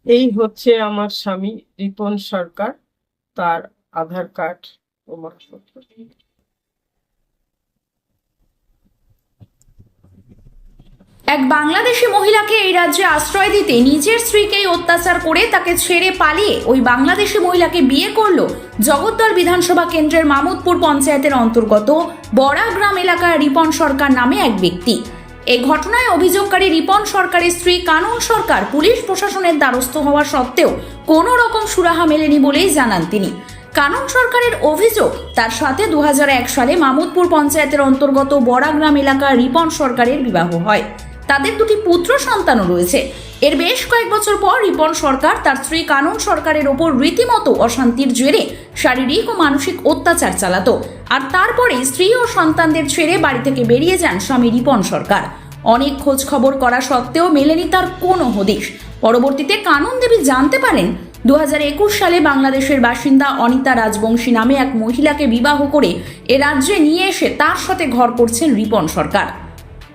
এই হচ্ছে আমার স্বামী রিপন সরকার, তার আধার কার্ড প্রমাণপত্র। এক বাংলাদেশি মহিলাকে এই রাজ্যে আশ্রয় দিতে নিজের স্ত্রীকেই অত্যাচার করে তাকে ছেড়ে পালিয়ে ওই বাংলাদেশি মহিলাকে বিয়ে করলো জগদ্দল বিধানসভা কেন্দ্রের মামুদপুর পঞ্চায়েতের অন্তর্গত বড়াগ্রাম এলাকার রিপন সরকার নামে এক ব্যক্তি। এই ঘটনায় অভিযোগকারী রিপন সরকারের স্ত্রী কানন সরকার পুলিশ প্রশাসনের দ্বারস্থ হওয়া সত্ত্বেও কোনো রকম সুরাহা মেলেনি বলেই জানান তিনি। কানন সরকারের অভিযোগ, তার সাথে 2001 সালে মামুদপুর পঞ্চায়েতের অন্তর্গত বড়াগ্রাম এলাকার রিপন সরকারের বিবাহ হয়। তাদের দুটি পুত্র সন্তানও রয়েছে। এর বেশ কয়েক বছর পর রিপন সরকার তার স্ত্রী কানন সরকারের ওপর রীতিমতো অশান্তির জেরে শারীরিক ও মানসিক অত্যাচার চালাতো, আর তারপরে স্ত্রী ও সন্তানদের ছেড়ে বাড়ি থেকে বেরিয়ে যান স্বামী রিপন সরকার। অনেক খোঁজ খবর করা সত্ত্বেও মেলেনি তার কোনো হদিশ। পরবর্তীতে কানন দেবী জানতে পারেন 2021 সালে বাংলাদেশের বাসিন্দা অনিতা রাজবংশী নামে এক মহিলাকে বিবাহ করে এ রাজ্যে নিয়ে এসে তার সাথে ঘর করছেন রিপন সরকার।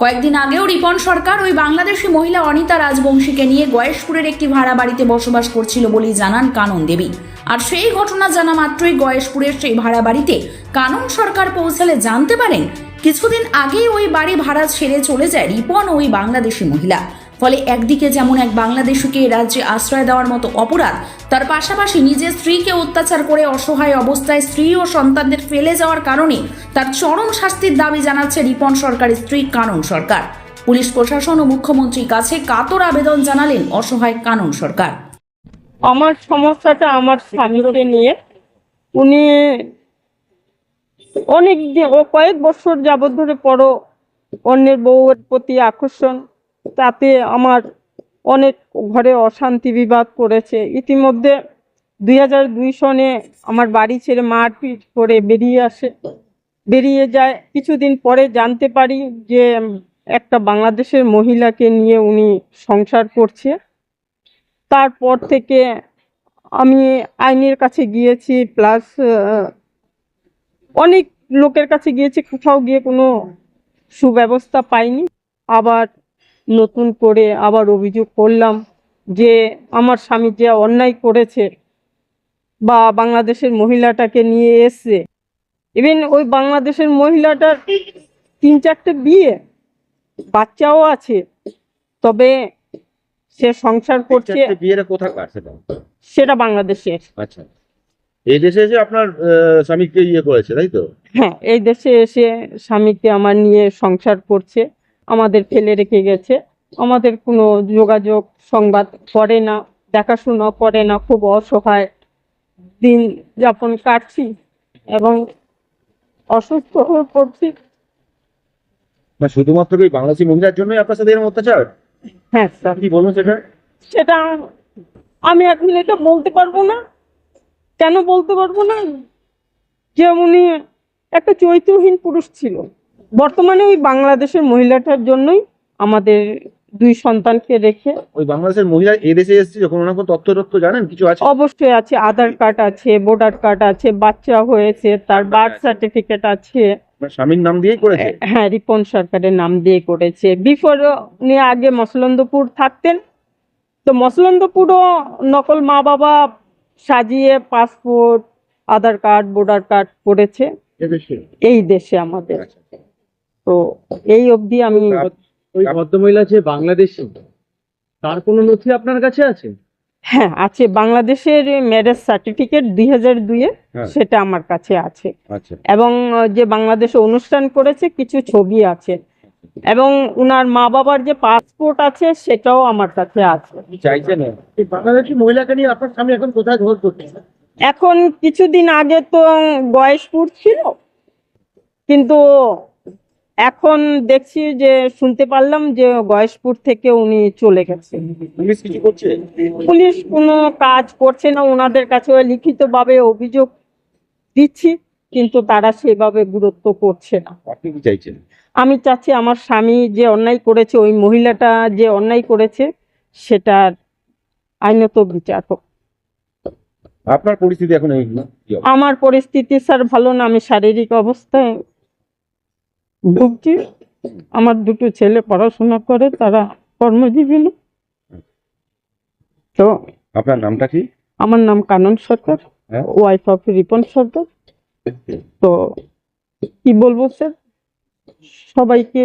কয়েকদিন আগেও রিপন সরকার ওই বাংলাদেশি মহিলা অনিতা রাজবংশীকে নিয়ে গয়েশপুরের একটি ভাড়া বাড়িতে বসবাস করছিল বলেই জানান কানন দেবী। আর সেই ঘটনা জানা মাত্রই গয়েশপুরের সেই ভাড়া বাড়িতে কানন সরকার পৌঁছালে জানতে পারেন কিছুদিন আগেই ওই বাড়ি ভাড়া ছেড়ে চলে যায় রিপন ওই বাংলাদেশি মহিলা। ফলে একদিকে যেমন এক বাংলাদেশিকে রাজ্যে আশ্রয় দেওয়ার মতো অপরাধ, তার পাশাপাশি নিজের স্ত্রীকে অত্যাচার করে অসহায় অবস্থায় স্ত্রী ও সন্তানদের ফেলে যাওয়ার কারণে তার চরম শাস্তির দাবি জানাচ্ছে রিপন সরকারের স্ত্রী কানন সরকার। পুলিশ প্রশাসন ও মুখ্যমন্ত্রীর কাছে কাতর আবেদন জানালেন অসহায় কানন সরকার। আমার সমস্যাটা আমার স্বামীকে নিয়ে। উনি অনেক দিন কয়েক বছর যাবৎ ধরে অন্যের বউয়ের প্রতি আকর্ষণ, তাতে আমার অনেক ঘরে অশান্তি বিবাদ করেছে। ইতিমধ্যে 2002 সনে আমার বাড়ি ছেড়ে মারপিট করে বেরিয়ে যায়। কিছুদিন পরে জানতে পারি যে একটা বাংলাদেশের মহিলাকে নিয়ে উনি সংসার করছে। তারপর থেকে আমি আইনের কাছে গিয়েছি, প্লাস অনেক লোকের কাছে গিয়েছি, কোথাও গিয়ে কোনো সুব্যবস্থা পাইনি। আবার নতুন করে আবার অভিযোগ করলাম যে আমার স্বামী যে অন্যায় করেছে বা বাংলাদেশের মহিলাটাকে নিয়ে এসছে, ইভেন ওই বাংলাদেশের মহিলাটার 3-4টে বিয়ে, বাচ্চাও আছে, তবে সে সংসার করছে। বিয়েটা কোথাকার সেটা বাংলাদেশের। আচ্ছা, এই দেশে এসে আপনার স্বামীকে ইয়ে করেছে, তাই তো? হ্যাঁ, এই দেশে এসে স্বামীকে আমার নিয়ে সংসার করছে, আমাদের ফেলে রেখে গেছে। আমাদের কোনো যোগাযোগ সংবাদ করে না, দেখাশোনা করে না। খুব অসহায় দিন যাপন কাটছি এবং অসুস্থ হয়ে পড়ছি। শুধুমাত্র কি বাংলাদেশি মহিলার জন্যই আপনার সাথে এরকম অত্যাচার? হ্যাঁ স্যার। কি বলুন সেটা? সেটা আমি এখন এটা বলতে পারবো না। কেন বলতে পারবো না? যে উনি একটা চরিত্রহীন পুরুষ ছিল। বর্তমানে ওই বাংলাদেশের মহিলাটার জন্যই আমাদের 2 সন্তানকে রেখে। ওই বাংলাদেশের মহিলা এদেশে এসেছে যখন, ওনার কোনো তথ্য জানেন কিছু আছে? অবশ্যই আছে, আধার কার্ড আছে, ভোটার কার্ড আছে, বাচ্চা হয়েছে, তার বার্থ সার্টিফিকেট আছে। স্বামীর নাম দিয়েই করেছে? হ্যাঁ, রিপন সরকারের নাম দিয়ে করেছে। বিফোর উনি আগে মসলন্দপুর থাকতেন, তো মসলন্দপুরও নকল মা বাবা সাজিয়ে পাসপোর্ট, আধার কার্ড, ভোটার কার্ড করেছে এই দেশে আমাদের। তো এই অবধি আমি। ওই ভদ্রমহিলা যে বাংলাদেশী, তার কোনো নথি আপনার কাছে আছে? হ্যাঁ আছে, বাংলাদেশের ম্যারেজ সার্টিফিকেট 2002-এ, সেটা আমার কাছে আছে। এবং যে বাংলাদেশে অনুষ্ঠান করেছে কিছু ছবি আছে, এবং উনার মা বাবার যে পাসপোর্ট আছে সেটাও আমার কাছে আছে। চাইছেন এই বাংলাদেশি মহিলাকে নিয়ে আপনার স্বামী এখন কোথায় ঘর করছে? এখন কিছুদিন আগে তো গয়েশপুর ছিল, কিন্তু এখন দেখছি যে শুনতে পারলাম যে গয়েশপুর থেকে উনি চলে গেছে। পুলিশ কিছু করছে? পুলিশ কোনো কাজ করছে না। ওনাদের কাছে লিখিতভাবে অভিযোগ দিচ্ছি, কিন্তু তারা সেভাবে গুরুত্ব করছে না। আপনি কি চাইছেন? আমি চাচ্ছি আমার স্বামী যে অন্যায় করেছে, ওই মহিলাটা যে অন্যায় করেছে, সেটার আইনত বিচার হোক। আপনার পরিস্থিতি এখন আমার পরিস্থিতি স্যার ভালো না, আমি শারীরিক অবস্থায় ভুগছি। আমার 2টো ছেলে পড়াশোনা করে, তারা কর্মজীবী লোক। তো আপনার নামটা কি? আমার নাম কানন সরকার, হ্যাঁ। ওয়াইফ অফ রিপন সরকার। তো কি বলবো স্যার, সবাইকে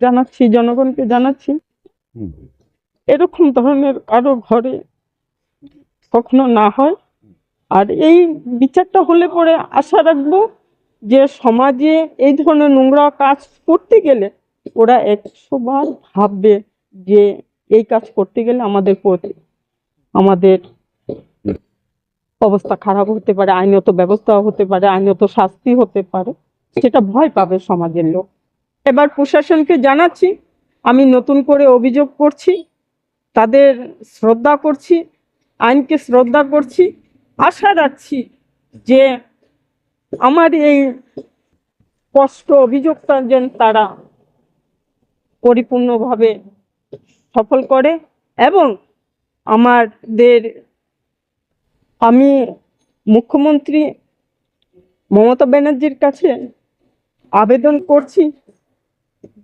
জানাচ্ছি, জনগণকে জানাচ্ছি, হুম। এরকম ধরনের আরো ঘরে কখনো না হয়। আর এই বিচারটা হলে পরে আশা রাখবো যে সমাজে এই ধরনের নোংরা কাজ করতে গেলে ওরা 100 বার ভাববে যে এই কাজ করতে গেলে আমাদের অবস্থা খারাপ হতে পারে, আইনত ব্যবস্থা হতে পারে, আইনত শাস্তি হতে পারে, সেটা ভয় পাবে সমাজের লোক। এবার প্রশাসনকে জানাচ্ছি, আমি নতুন করে অভিযোগ করছি, তাদের শ্রদ্ধা করছি, আইনকে শ্রদ্ধা করছি, আশা রাখছি যে আমার এই কষ্ট অভিযোগটা যেন তারা পরিপূর্ণভাবে সফল করে। এবং আমি মুখ্যমন্ত্রী মমতা ব্যানার্জির কাছে আবেদন করছি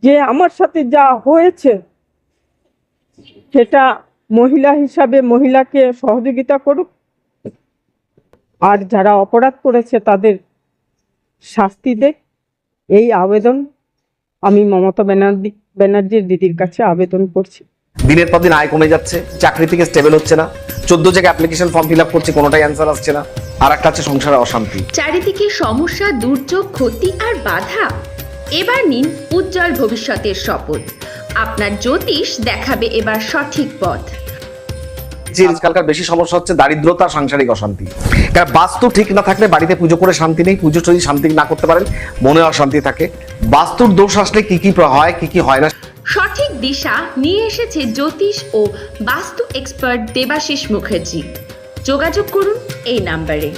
যে আমার সাথে যা হয়েছে সেটা মহিলা হিসাবে মহিলাকে সহযোগিতা করুক, আর যারা অপরাধ করেছে তাদের শাস্তি দেয়। এই আবেদন আমি মমতা ব্যানার্জির দিদির কাছে আবেদন করছি। দিনের পর দিন আয় কমে যাচ্ছে, চাকরি থেকে স্টেবল হচ্ছে না, 14 জায়গায় অ্যাপ্লিকেশন ফর্ম ফিল আপ করছি, কোনোটাই অ্যান্সার আসছে না। আর একটা আছে সংসারে অশান্তি। চারিদিকে সমস্যা, দুর্যোগ, ক্ষতি আর বাধা। এবার নিন উজ্জ্বল ভবিষ্যতের শপথ। আপনার জ্যোতিষ দেখাবে এবার সঠিক পথ। যে আজকালকার বেশি সমস্যা হচ্ছে দারিদ্রতা, সাংসারিক অশান্তি। কারণ বাস্তু ঠিক না থাকলে বাড়িতে পুজো করে শান্তি নেই, পুজো যদি শান্তি না করতে পারেন মনে অশান্তি থাকে। বাস্তুর দোষ আসলে কি কি হয়, কি কি হয় না, সঠিক দিশা নিয়ে এসেছে জ্যোতিষ ও বাস্তু এক্সপার্ট দেবাশিস মুখার্জি। যোগাযোগ করুন এই নাম্বারে।